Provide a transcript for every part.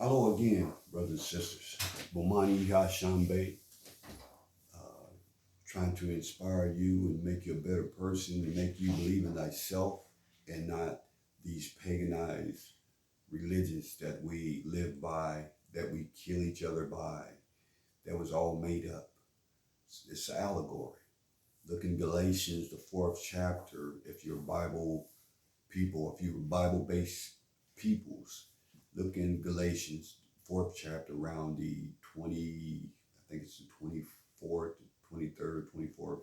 Hello again, brothers and sisters. Bomani Hashambe, trying to inspire you and make you a better person and make you believe in thyself and not these paganized religions that we live by, that we kill each other by, that was all made up. It's an allegory. Look in Galatians, the 4th chapter, if you're Bible people, if you're Bible-based peoples, look in Galatians 4th chapter around the 20, I think it's the 24th, 23rd, 24th,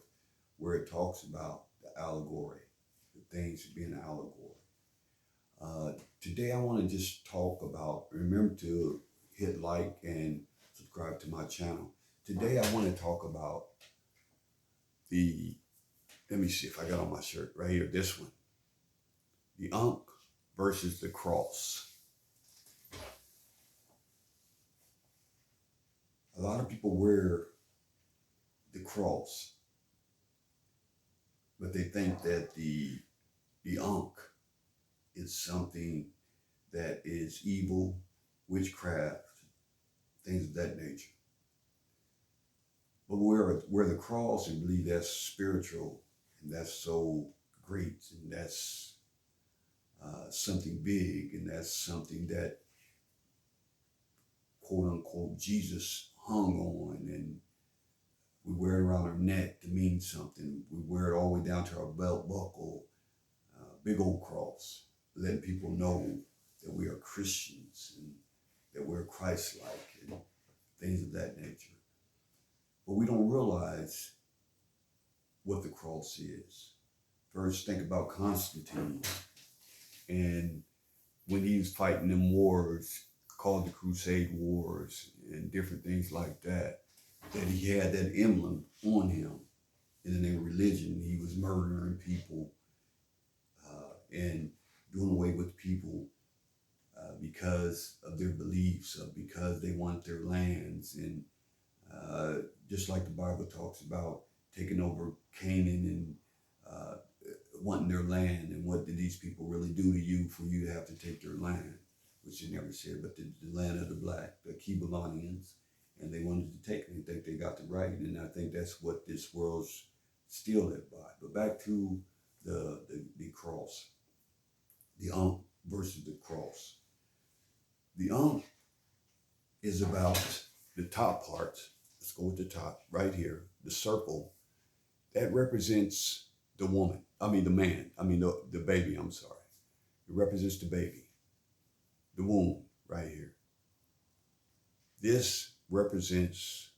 where it talks about the allegory, the things being an allegory. Today I want to just talk about, remember to hit like and subscribe to my channel. Today I want to talk about let me see if I got on my shirt right here, this one. The ankh versus the cross. A lot of people wear the cross, but they think that the ankh is something that is evil, witchcraft, things of that nature. But wear the cross and believe that's spiritual and that's so great and that's something big and that's something that quote unquote Jesus hung on, and we wear it around our neck to mean something. We wear it all the way down to our belt buckle, big old cross, letting people know that we are Christians and that we're Christ-like and things of that nature. But we don't realize what the cross is. First, think about Constantine, and when he was fighting them wars called the Crusade Wars and different things like that, that he had that emblem on him in the name of religion. He was murdering people and doing away with people because of their beliefs, because they want their lands, and just like the Bible talks about taking over Canaan and wanting their land, and what did these people really do to you for you to have to take their land, which they never said, but the land of the black, the Kibalians, and they wanted to take it. They think they got the right, and I think that's what this world's still led by. But back to the cross, the ankh versus the cross. The ankh is about the top part. Let's go with the top right here, the circle. That represents the woman. I mean the man. I mean the baby, I'm sorry. It represents the baby. The womb right here. This represents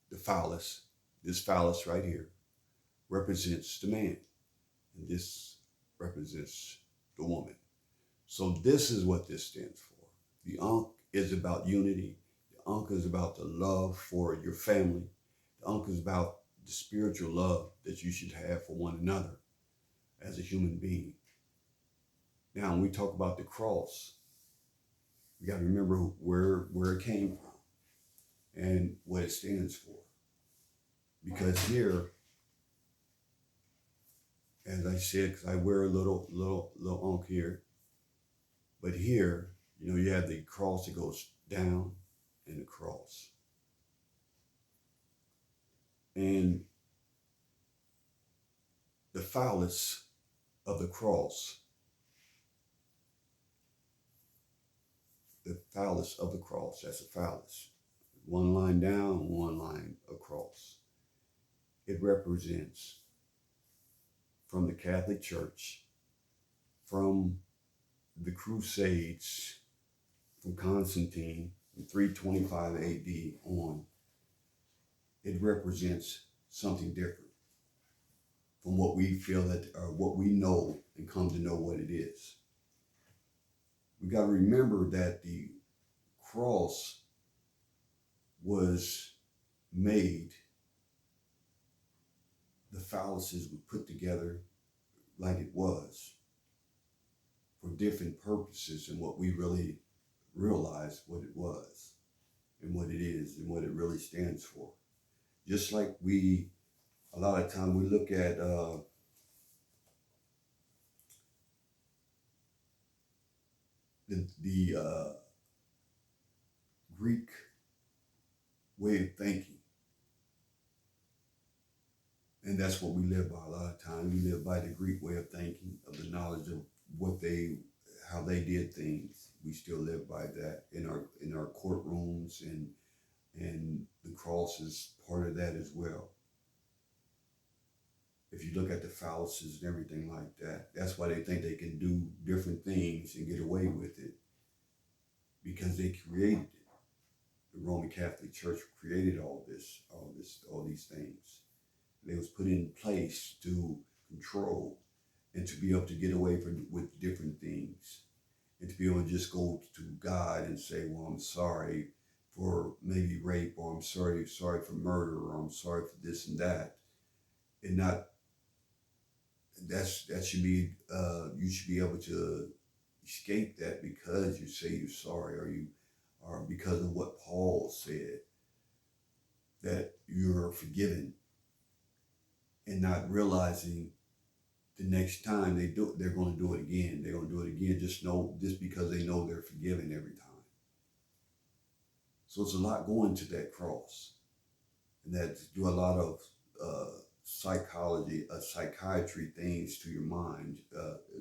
the phallus. This phallus right here represents the man. And this represents the woman. So this is what this stands for. The ankh is about unity. The ankh is about the love for your family. The ankh is about the spiritual love that you should have for one another as a human being. Now, when we talk about the cross, we got to remember where it came from and what it stands for. Because here, as I said, because I wear a little ankh here, but here, you have the cross that goes down and the cross. And the phallus of the cross, that's a phallus. One line down, one line across. It represents from the Catholic Church, from the Crusades, from Constantine, from 325 AD on, it represents something different from what we feel that, or what we know and come to know what it is. We got to remember that the cross was made, the phalluses were put together like it was for different purposes, and what we really realized what it was and what it is and what it really stands for. Just like a lot of time we look at the Greek way of thinking. And that's what we live by a lot of times. We live by the Greek way of thinking, of the knowledge of how they did things. We still live by that in our courtrooms, and the cross is part of that as well. If you look at the phalluses and everything like that, that's why they think they can do different things and get away with it, because they created it. The Roman Catholic Church created all these things. They was put in place to control and to be able to get away with different things, and to be able to just go to God and say, well, I'm sorry for maybe rape, or I'm sorry for murder, or I'm sorry for this and that. And not, that should be, you should be able to escape that because you say you're sorry, or because of what Paul said, that you're forgiven, and not realizing the next time they're going to do it again. They're going to do it again just because they know they're forgiven every time. So it's a lot going to that cross, and that do a lot of psychiatry things to your mind,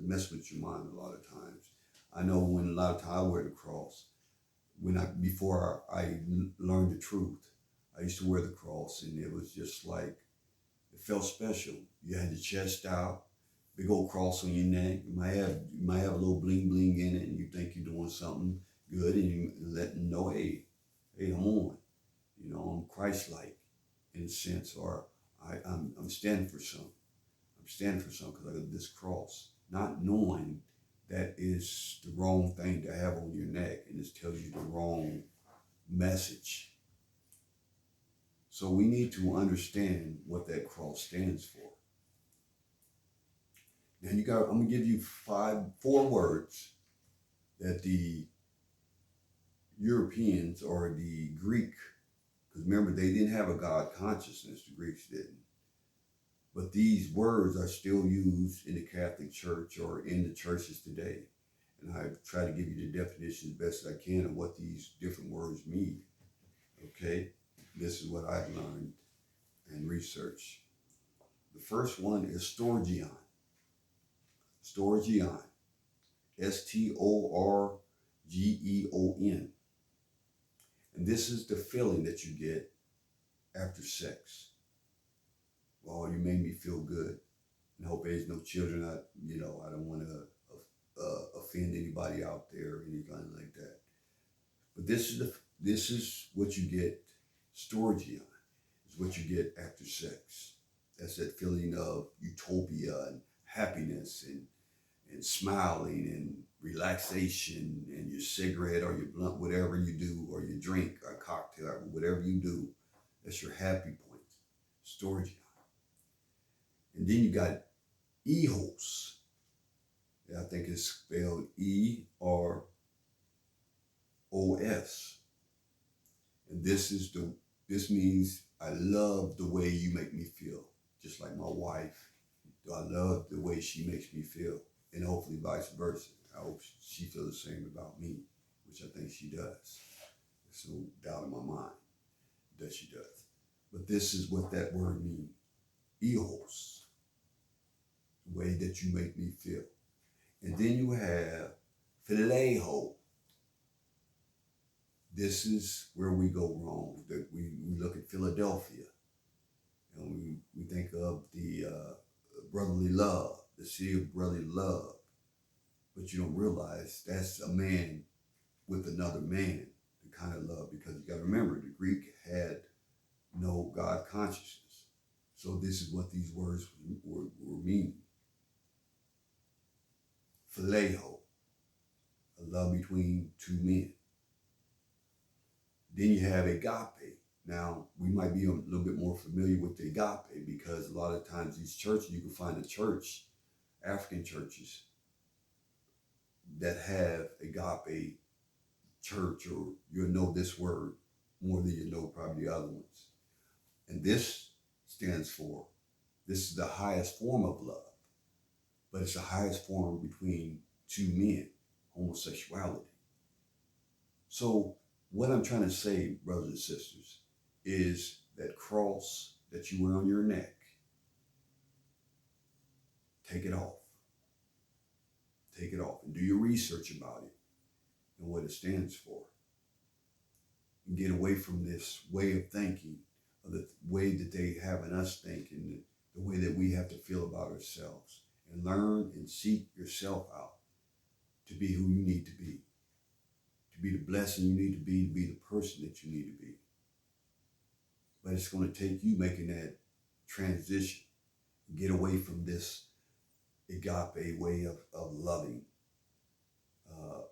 mess with your mind a lot of times. I know when a lot of times I wear the cross, before I learned the truth, I used to wear the cross, and it was just like, it felt special. You had the chest out, big old cross on your neck. You might have a little bling bling in it, and you think you're doing something good, and you let them know, hey, I'm on. I'm Christ-like in a sense, or I'm standing for something. I'm standing for something because I got this cross, not knowing that is the wrong thing to have on your neck, and it tells you the wrong message. So we need to understand what that cross stands for. Now I'm gonna give you 4 words that the Europeans or the Greek, because remember, they didn't have a God consciousness, the Greeks didn't. But these words are still used in the Catholic Church or in the churches today. And I try to give you the definition as best as I can of what these different words mean. Okay? This is what I've learned and researched. The first one is storgion. Storgion. Storgeon. And this is the feeling that you get after sex. Oh, you made me feel good. And I hope there's no children. I don't want to offend anybody out there or anything like that. But this is what you get. Storgion is what you get after sex. That's that feeling of utopia and happiness and smiling and relaxation, and your cigarette or your blunt, whatever you do, or your drink or cocktail, or whatever you do, that's your happy point. Storgion. And then you got Eros. I think it's spelled Eros. And this means I love the way you make me feel. Just like my wife. I love the way she makes me feel. And hopefully vice versa. I hope she feels the same about me, which I think she does. There's no doubt in my mind that she does. But this is what that word means. Eros. The way that you make me feel. And then you have phileo. This is where we go wrong. That we look at Philadelphia, and we think of the brotherly love, the city of brotherly love. But you don't realize that's a man with another man, the kind of love, because you got to remember, the Greek had no God consciousness. So this is what these words were meaning. Phileo, a love between two men. Then you have agape. Now, we might be a little bit more familiar with the agape, because a lot of times these churches, you can find a church, African churches, that have agape church, or you'll know this word more than you know probably the other ones. And this stands for, this is the highest form of love, but it's the highest form between two men, homosexuality. So What I'm trying to say, brothers and sisters, is that cross that you wear on your neck, take it off. Take it off and do your research about it and what it stands for. And get away from this way of thinking, or the way that they have in us thinking, the way that we have to feel about ourselves. And learn and seek yourself out to be who you need to be the blessing you need to be the person that you need to be. But it's going to take you making that transition. Get away from this agape way of loving,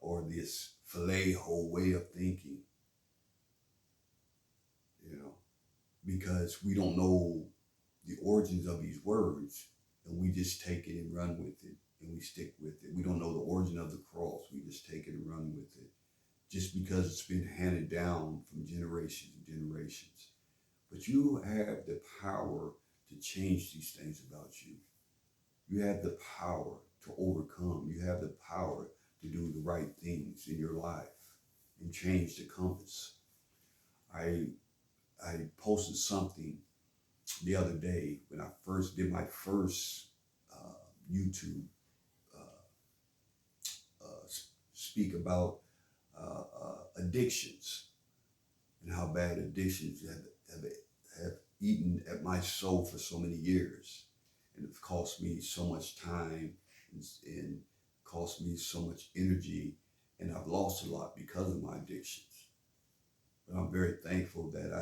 or this phileo way of thinking, because we don't know the origins of these words, and we just take it and run with it, and we stick with it. We don't know the origin of the cross. We just take it and run with it, just because it's been handed down from generations and generations. But you have the power to change these things about you. You have the power to overcome. You have the power to do the right things in your life and change the compass. I posted something the other day when I first did my first YouTube speak about addictions and how bad addictions have eaten at my soul for so many years. And it's cost me so much time and cost me so much energy, and I've lost a lot because of my addictions. But I'm very thankful that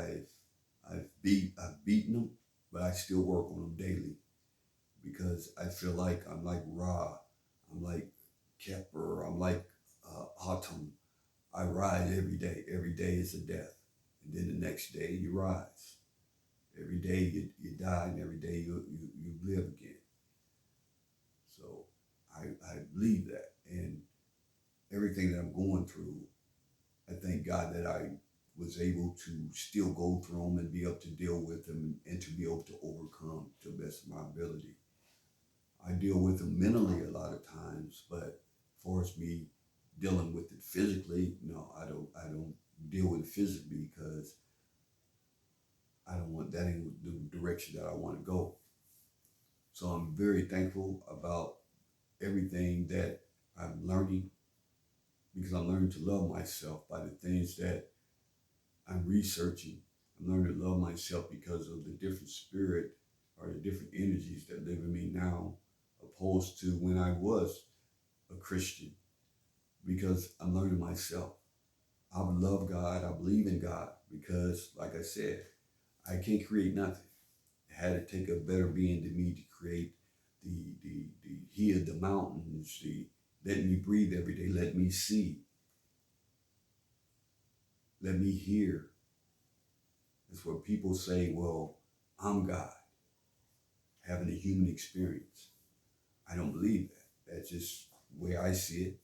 I've beaten them, but I still work on them daily, because I feel like I'm like Ra, I'm like Kepler, I'm like Autumn. I rise every day. Every day is a death, and then the next day you rise. Every day you die, and every day you live again. So I believe that, and everything that I'm going through, I thank God that I was able to still go through them and be able to deal with them, and to be able to overcome to the best of my ability. I deal with them mentally a lot of times, but as far as me dealing with it physically, no, I don't deal with it physically, because I don't want that in the direction that I want to go. So I'm very thankful about everything that I'm learning, because I'm learning to love myself by the things that I'm researching. I'm learning to love myself because of the different spirit or the different energies that live in me now, opposed to when I was a Christian, because I'm learning myself. I love God. I believe in God, because, like I said, I can't create nothing. It had to take a better being than me to create the hear the mountains, the let me breathe every day, let me see, let me hear. That's what people say, well, I'm God, having a human experience. I don't believe that. That's just the way I see it.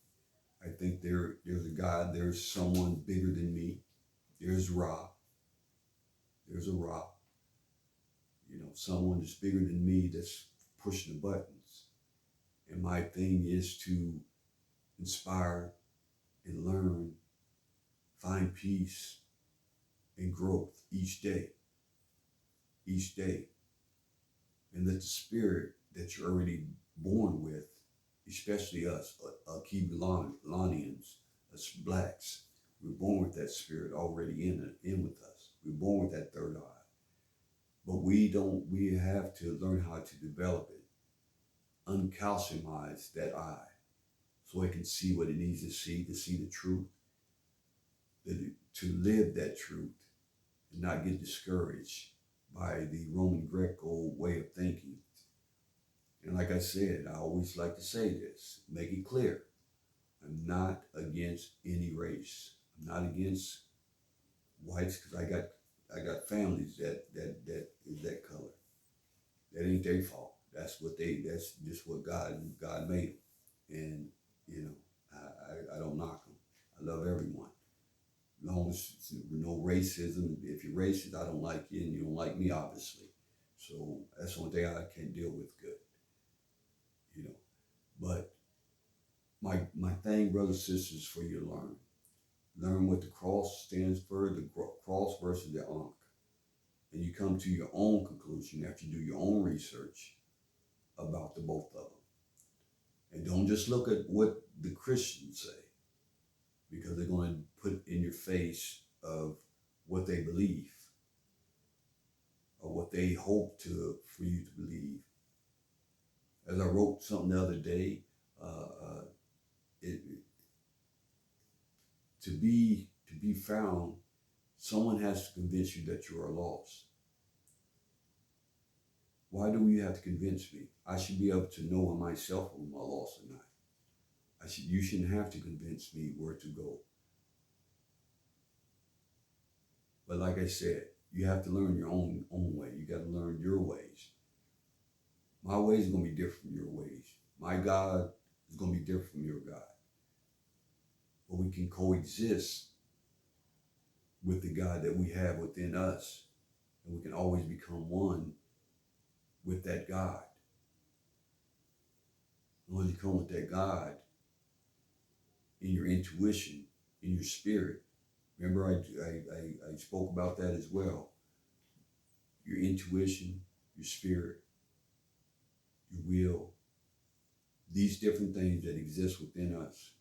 I think there's a God, there's someone bigger than me. There's Ra. There's a Ra. Someone that's bigger than me that's pushing the buttons. And my thing is to inspire and learn, find peace and growth each day. Each day. And let the spirit that you're already born with, especially us, Kibulanians, us blacks, we're born with that spirit already in with us. We're born with that third eye. But we have to learn how to develop it, uncalcimize that eye, so it can see what it needs to see the truth, to live that truth, and not get discouraged by the Roman Greco way of thinking. And like I said, I always like to say this, make it clear. I'm not against any race. I'm not against whites, because I got families that is that color. That ain't their fault. That's just what God made them. And I don't knock them. I love everyone. As long as no racism. If you're racist, I don't like you, and you don't like me, obviously. So that's the only thing I can't deal with good. But my thing, brothers and sisters, for you to learn. learn what the cross stands for, the cross versus the ankh. And you come to your own conclusion after you do your own research about the both of them. And don't just look at what the Christians say, because they're going to put in your face of what they believe or what they hope for you to believe. As I wrote something the other day, to be found, someone has to convince you that you are lost. Why do you have to convince me? I should be able to know in myself if I'm lost or not. You shouldn't have to convince me where to go. But like I said, you have to learn your own way. You got to learn your ways. My ways are going to be different from your ways. My God is going to be different from your God. But we can coexist with the God that we have within us. And we can always become one with that God. And when you come with that God in your intuition, in your spirit, remember I spoke about that as well. Your intuition, your spirit, your will, these different things that exist within us.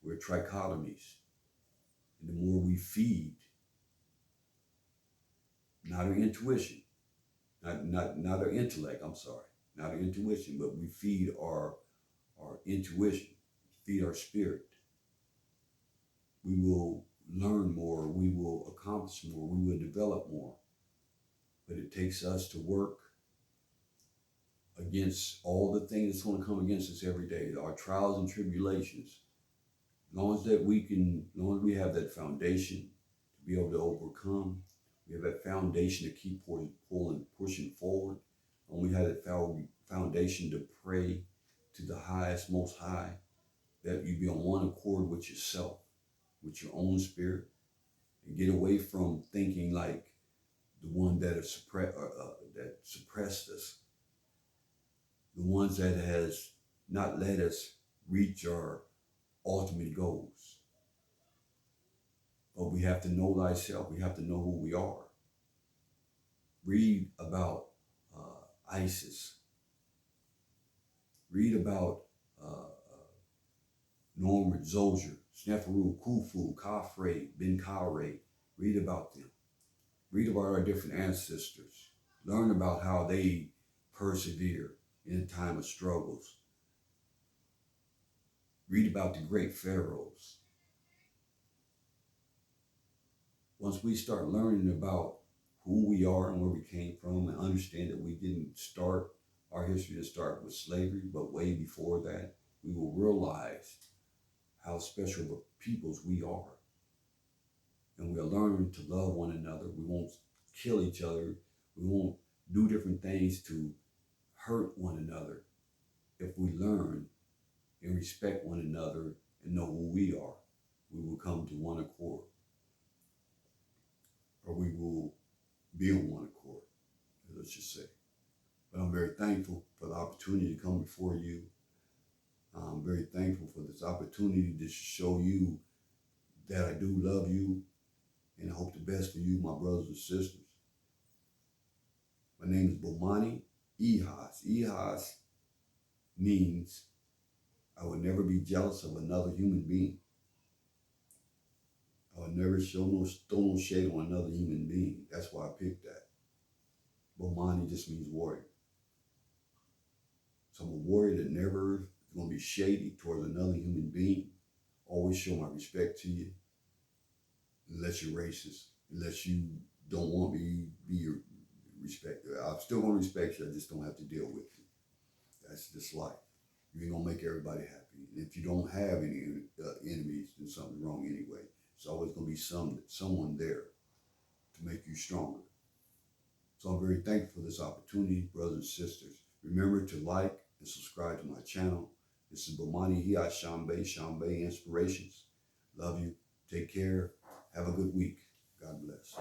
We're trichotomies. And the more we feed, not our intuition, not our intellect, not our intuition, but we feed our intuition, feed our spirit, we will learn more, we will accomplish more, we will develop more. But it takes us to work against all the things that's going to come against us every day, our trials and tribulations. As long as we have that foundation to be able to overcome, we have that foundation to keep pushing forward, and we have that foundation to pray to the highest, most high, that you be on one accord with yourself, with your own spirit, and get away from thinking like the one that that suppressed us, the ones that has not let us reach our ultimate goals. But we have to know thyself. We have to know who we are. Read about Isis. Read about Norman Zoger, Sneferu, Khufu, Khafre, Ben Kaure. Read about them. Read about our different ancestors. Learn about how they persevere in a time of struggles. Read about the great pharaohs. Once we start learning about who we are and where we came from, and understand that we didn't start our history to start with slavery, but way before that, we will realize how special of peoples we are. And we'll learn to love one another. We won't kill each other. We won't do different things to hurt one another if we learn and respect one another and know who we are. We will come to one accord, or we will be on one accord, let's just say. But I'm very thankful for the opportunity to come before you. I'm very thankful for this opportunity to show you that I do love you, and I hope the best for you, my brothers and sisters. My name is Bomani Ihas. Ihas means I would never be jealous of another human being. I would never throw no shade on another human being. That's why I picked that. Bomani just means warrior. So I'm a warrior that never is going to be shady towards another human being. Always show my respect to you. Unless you're racist. Unless you don't want me to be your respect. I'm still going to respect you. I just don't have to deal with you. That's just life. You ain't going to make everybody happy. And if you don't have any enemies, then something's wrong anyway. It's always going to be someone there to make you stronger. So I'm very thankful for this opportunity, brothers and sisters. Remember to like and subscribe to my channel. This is Bomani Hiya Shambe Inspirations. Love you. Take care. Have a good week. God bless.